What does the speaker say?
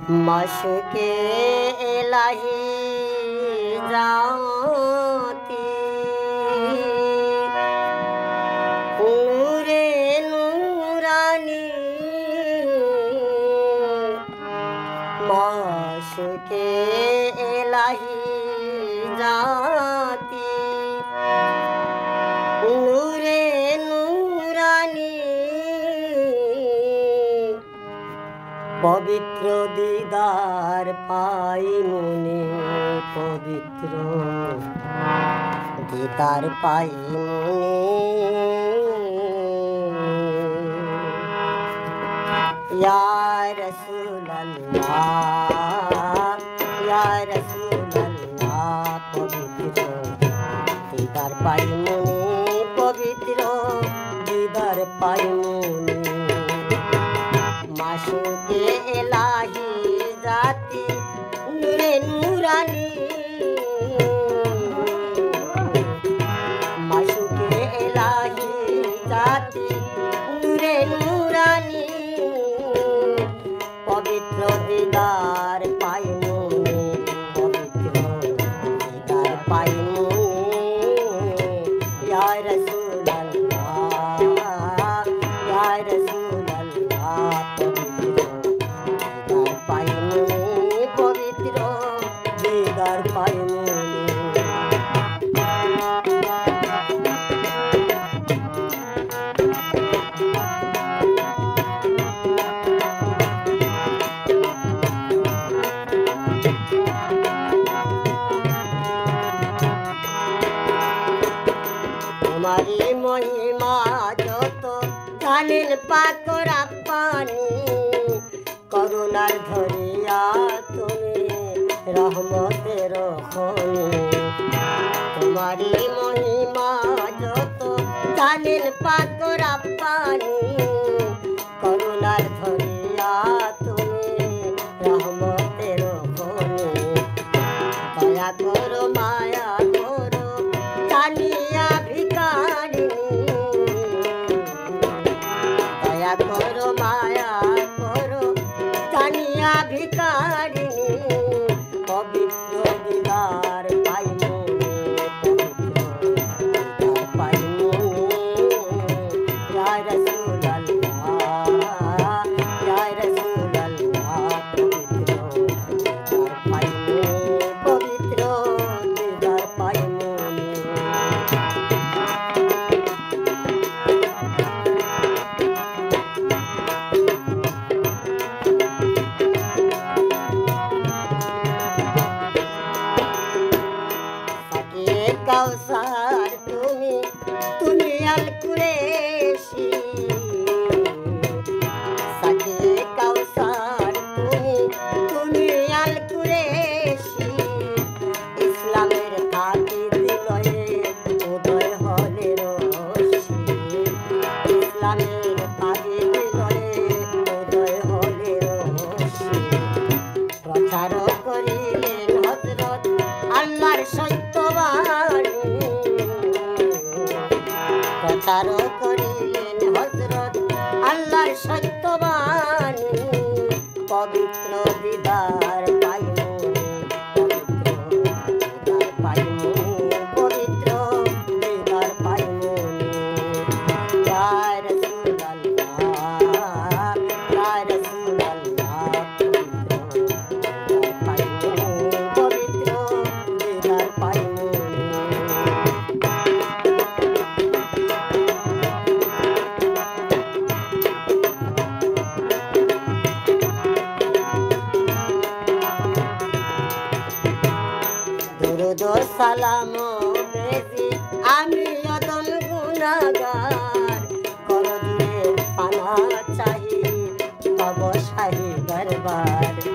मशके इलाही जाती नूरे नूरानी मशके इलाही जाती नूरे नूरानी पवित्र दीदार पाई मुने पवित्र दीदार पाई मुने या रसूल अल्लाह या रसूल अल्लाह पवित्र दीदार पाई मुने पवित्र दीदार पाई मुने माशूके इलाही जाती नूरे नूरानी माशूके इलाही जाती नूरे नूरानी पवित्र दीदार पाई मुने पवित्र दीदार पाई मुने या रसूल अल्लाह या रसूल अल्लाह पवित्र दीदार पाई मुने तुम्हारी महिमा যত জানেন পাক রাব্বানী করুণার ধরিয়া তুমি রহমতের খনি তোমারি মহিমা যত জানেন পাক রাব্বানী করুণার ধরিয়া তুমি রহমতের খনি দয়া করো মায়া করো জানিয়া ভিখারিনী দয়া করো মায়া করো জানিয়া ভিখারিনী পবিত্র দীদার পাই মুনে পবিত্র দীদার পাই মুনে ইয়া রাসূল আল্লাহ ইয়া রাসূল আল্লাহ পবিত্র দীদার পাই মুনে পবিত্র দীদার পাই মুনে कौसार तुम्ही अल कुरैशी सके कौसार तुम्ही अल कुरैशी इस्लामेर थाकी दिलये उदय हले रशी इस्लामेर थाकी दिलये उदय हले रशी प्रचार करिलेन हजरत आल्लाहर सत्यबाणी प्रचार करिलेन हजरत आल्लाहर सत्यबाणी पवित्र दीदार पाई मुने पवित्र दीदार पाई मुने पवित्र दीदार पाई मुने या रसूल अल्लाह या रसूल अल्लाह पवित्र दीदार पाई मुने दुरूद सालाम बेजी आमी अदन गुनाहगार करो दिए पाना चाही तब शाही दरबार